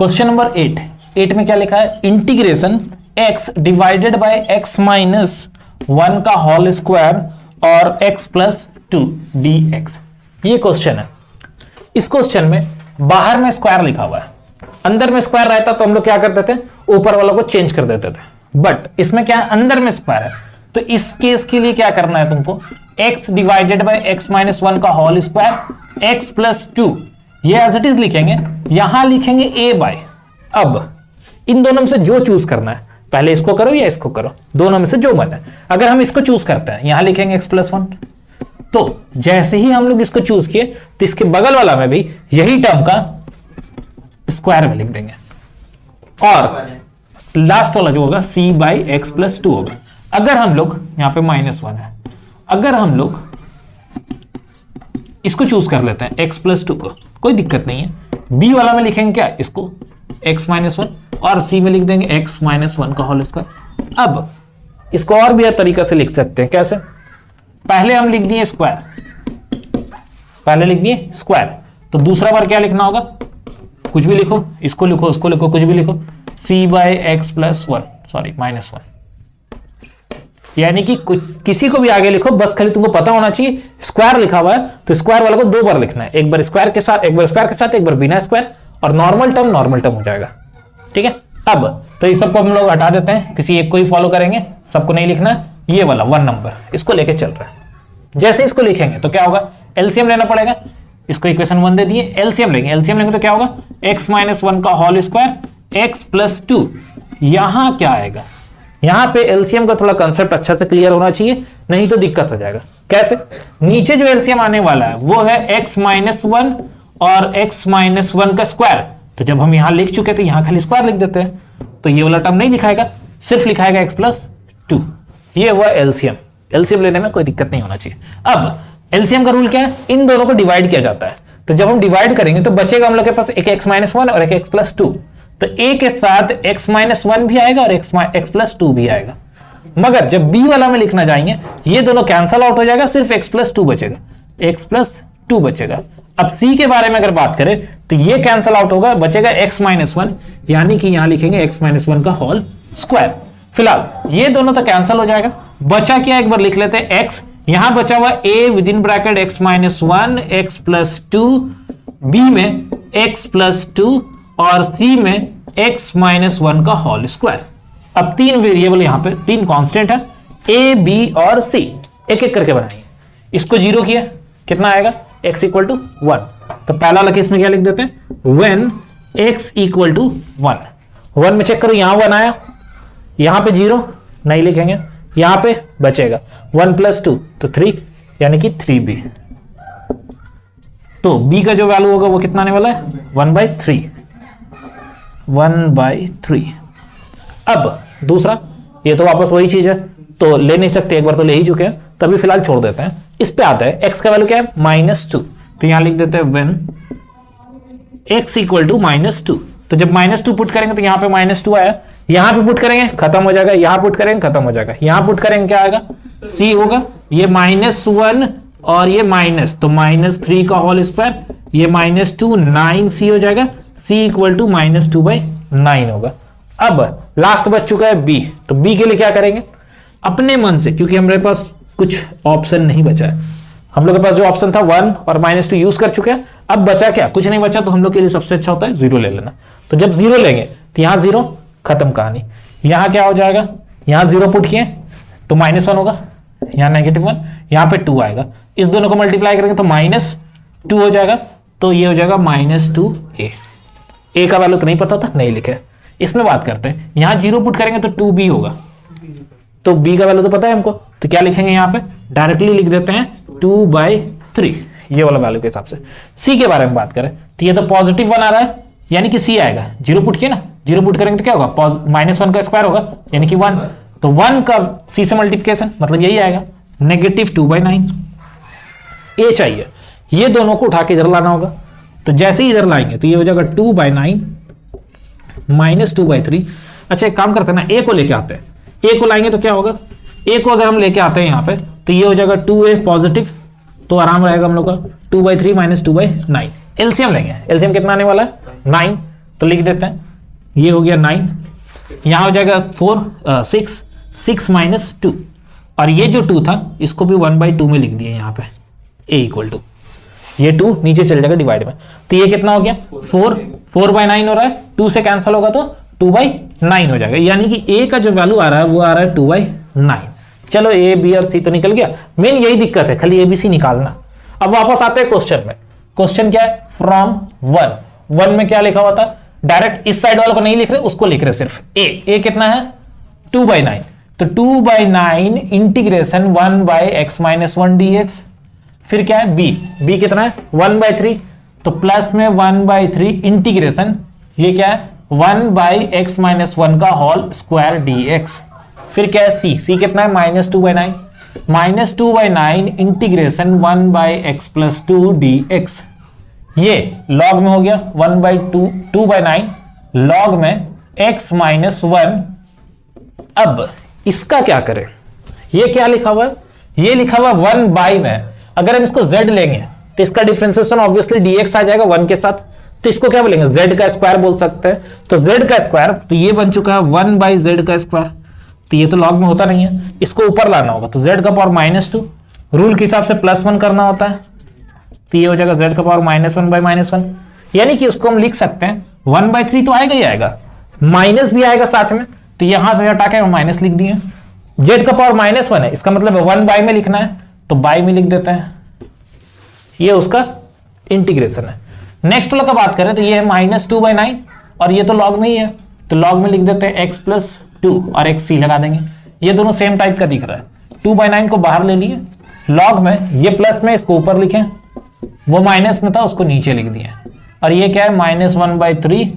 Question number 8 में क्या लिखा है, integration x divided by x minus 1 का होल स्क्वायर और x प्लस 2 dx। ये क्वेश्चन है। इस क्वेश्चन में बाहर में स्क्वायर लिखा हुआ है, अंदर में स्क्वायर रहता तो हम लोग क्या करते थे, ऊपर वालों को चेंज कर देते थे, बट इसमें क्या है, अंदर में स्क्वायर है। तो इस केस के लिए क्या करना है तुमको, x divided by x minus 1 का होल स्क्वायर x प्लस 2, ये एज इट इज लिखेंगे, यहां लिखेंगे a बाय। अब इन दोनों में से जो चूज करना है, पहले इसको करो या इसको करो, दोनों में से जो मन है। अगर हम इसको चूज करते हैं, यहां लिखेंगे x प्लस 1। तो जैसे ही हम लोग इसको चूज किए तो इसके बगल वाला में भी यही टर्म का स्क्वायर में लिख देंगे, और लास्ट वाला जो होगा c बाई एक्स प्लस 2 होगा। अगर हम लोग यहां पे -1 है, अगर हम लोग इसको चूज कर लेते हैं x प्लस 2 को, कोई दिक्कत नहीं है। b वाला में लिखेंगे क्या, इसको x माइनस 1, और c में लिख देंगे x माइनस 1 का होल स्क्वायर। अब इसको और भी तरीका से लिख सकते हैं, कैसे, पहले हम लिख दिए स्क्वायर, पहले लिख दिए स्क्वायर, तो दूसरा बार क्या लिखना होगा, कुछ भी लिखो, इसको लिखो, उसको लिखो, कुछ भी लिखो, c by x plus 1, sorry -1, यानी कि कुछ किसी को भी आगे लिखो, बस खाली तुमको पता होना चाहिए स्क्वायर लिखा हुआ है तो स्क्वायर वाला को 2 बार लिखना है, एक बार स्क्वायर के साथ, एक बार स्क्वायर के साथ, एक बार बिना स्क्वायर, और नॉर्मल टर्म हो जाएगा। ठीक है, अब तो इस सबको हम लोग हटा देते हैं, किसी एक को ही फॉलो करेंगे, सबको नहीं लिखना। ये वाला 1 नंबर इसको लेके चल रहा है। जैसे इसको लिखेंगे तो क्या होगा, एलसीएम लेना पड़ेगा, इसको इक्वेशन 1 दे दिए, एलसीएम लेंगे तो क्या होगा, x माइनस 1 का होल स्क्वायर x प्लस 2। यहां क्या आएगा, यहां पे एलसीएम का थोड़ा कंसेप्ट अच्छा से क्लियर होना चाहिए, नहीं तो दिक्कत हो जाएगा। कैसे, नीचे जो एलसीएम आने वाला है वो है x माइनस 1 और x माइनस 1 का स्क्वायर। तो जब हम यहां लिख चुके थे, यहां खाली स्क्वायर लिख देते हैं, तो ये वाला टर्म नहीं लिखाएगा, सिर्फ लिखाएगा x प्लस 2। ये हुआ एलसीएम। एलसीएम लेने में कोई दिक्कत नहीं होना चाहिए। अब एलसीएम का रूल क्या है, इन दोनों को डिवाइड किया जाता है, तो जब हम डिवाइड करेंगे तो बचेगा हम लोग के पास एक x माइनस 1 और एक x प्लस 2। तो a के साथ x माइनस 1 भी आएगा और x प्लस 2 भी आएगा, मगर जब b वाला में लिखना जाएंगे ये दोनों कैंसल आउट हो जाएगा, सिर्फ x प्लस 2 बचेगा, x प्लस 2 बचेगा। अब c के बारे में अगर बात करें तो ये कैंसल आउट होगा, बचेगा x माइनस 1, यानी कि यहां लिखेंगे x माइनस 1 का होल स्क्वायर। फिलहाल ये दोनों तो कैंसल हो जाएगा, बचा क्या, एक बार लिख लेते हैं x, यहां बचा हुआ a with in bracket x minus 1 x plus 2, b में x प्लस 2 और c में x माइनस 1 का होल स्क्वायर। अब 3 वेरिएबल यहां पे, 3 कांस्टेंट है, a b और c, एक एक करके बनाएंगे। इसको 0 किया, कितना आएगा, x इक्वल टू 1। तो पहला वाला केस में क्या लिख देते हैं, when x इक्वल टू 1 में चेक करो, यहां 1 आया, यहां पे 0 नहीं लिखेंगे, यहां पे बचेगा 1 प्लस 2 तो 3, यानी कि 3b। तो b का जो वैल्यू होगा वो कितना आने वाला है, 1/3, 1/3। अब दूसरा, ये तो वापस वही चीज है, तो ले नहीं सकते, एक बार तो ले ही चुके हैं, तभी फिलहाल छोड़ देते हैं। इस पे आता है x का वैल्यू क्या है, -2, तो यहां लिख देते हैं when x इक्वल टू -2। तो जब -2 पुट करेंगे तो यहां पे -2 आया, यहां पे पुट करेंगे खत्म हो जाएगा, यहां पुट करेंगे खत्म हो जाएगा, यहां पुट करेंगे क्या आएगा, c होगा, ये -1 और ये माइनस, तो -3 का होल स्क्वायर, ये -2 9c हो जाएगा, c इक्वल टू -2/9 होगा। अब लास्ट बच चुका है b, तो b के लिए क्या करेंगे, अपने मन से, क्योंकि हमारे पास कुछ ऑप्शन नहीं बचा है, हम लोग के पास जो ऑप्शन था 1 और -2 यूज कर चुके हैं, अब बचा क्या, कुछ नहीं बचा, तो हम लोग के लिए सबसे अच्छा होता है 0 ले लेना। तो जब 0 लेंगे तो यहां 0, खत्म कहानी। यहां क्या हो जाएगा, यहां 0 पुट किए तो -1 होगा, यहां -1, यहां पे 2 आएगा, इस दोनों को मल्टीप्लाई करेंगे तो -2 हो जाएगा, तो ये हो जाएगा -2a। a का वैल्यू तो नहीं पता था, नहीं लिखे। इसमें बात करते हैं, यहां 0 पुट करेंगे तो 2b होगा, तो b का वैल्यू तो पता है हमको, तो क्या लिखेंगे, यहां पे डायरेक्टली लिख देते हैं 2/3, ये वाला वैल्यू के हिसाब से। c के बारे में बात करें तो ये तो +1 आ रहा है, यानी कि c आएगा, 0 पुट किया ना, 0 पुट करेंगे तो क्या होगा, -1 का स्क्वायर होगा, यानी कि 1, तो 1 का c से मल्टीप्लिकेशन, मतलब यही आएगा, -2/9। a चाहिए, ये दोनों को उठा के इधर लाना होगा, तो जैसे ही इधर लाएंगे तो ये हो जाएगा 2/9 -2/3। अच्छा एक काम करते हैं ना, a को लेके आते हैं, a को लाएंगे तो क्या होगा, a को अगर हम लेके आते हैं यहाँ पे तो ये हो जाएगा 2a पॉजिटिव, तो आराम रहेगा हम लोग का, 2/3 -2/9। एलसीएम लेंगे, एलसीएम कितना आने वाला है, 9, तो लिख देते हैं, ये हो गया 9, यहां हो जाएगा 4 6 माइनस 2, और ये जो 2 था इसको भी 1/2 में लिख दिया यहाँ पे, a इक्वल टू ये 2 नीचे चल जाएगा डिवाइड में, तो ये कितना हो गया 4/9 हो रहा है, 2 से कैंसिल होगा तो 2/9 हो जाएगा, यानी कि a का जो वैल्यू आ रहा है वो आ रहा है 2/9। चलो a b और c तो निकल गया, मेन यही दिक्कत है, खाली abc निकालना। अब वापस आते हैं क्वेश्चन में, क्वेश्चन क्या है, फ्रॉम 1 में क्या लिखा हुआ था, डायरेक्ट इस साइड वाले को नहीं लिख रहे, उसको लिख रहे सिर्फ a कितना है 2/9, तो 2/9 इंटीग्रेशन 1/x-1 dx, फिर क्या है b कितना है 1/3, तो प्लस में 1/3 इंटीग्रेशन ये क्या है 1/x-1 का होल स्क्वायर dx, फिर क्या है c कितना है -2/9 इंटीग्रेशन 1/x+2 dx, ये लॉग में हो गया 2/9 लॉग में x-1। अब इसका क्या करें, ये क्या लिखा हुआ है, ये लिखा हुआ 1/, में अगर हम इसको z लेंगे तो इसका डिफरेंशिएशन ऑब्वियसली dx आ जाएगा 1 के साथ, तो इसको क्या बोलेंगे z का स्क्वायर बोल सकते हैं, तो z का स्क्वायर तो ये बन चुका है 1/z का स्क्वायर, तो ये तो लॉग में होता नहीं है, इसको ऊपर लाना होगा, तो z का पावर -2, रूल के हिसाब से +1 करना होता है, तो ये हो जाएगा z का पावर -1/-1, यानी कि उसको हम लिख सकते हैं 1/3 तो आएगा ही आएगा, माइनस भी आएगा साथ में, तो यहां से हटा के हम माइनस लिख दिए, z का पावर -1 है, इसका मतलब 1/, में लिखना है तो बाई में लिख देते हैं, ये उसका इंटीग्रेशन है। नेक्स्ट वाला का बात करें तो ये है -2/9 और ये तो लॉग में ही है, तो लॉग में लिख देते हैं x+2 और xc लगा देंगे, ये दोनों सेम टाइप का दिख रहा है, 2/9 को बाहर ले लिए, लॉग में ये प्लस में इसको ऊपर लिखें, वो माइनस में था उसको नीचे लिख दिए, और ये क्या है -1/3,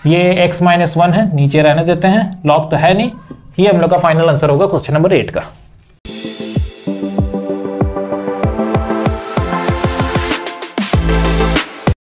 ये x-1 है नीचे रहने देते हैं, लॉग तो है नहीं, ये हम लोग का फाइनल आंसर होगा क्वेश्चन नंबर 8 का।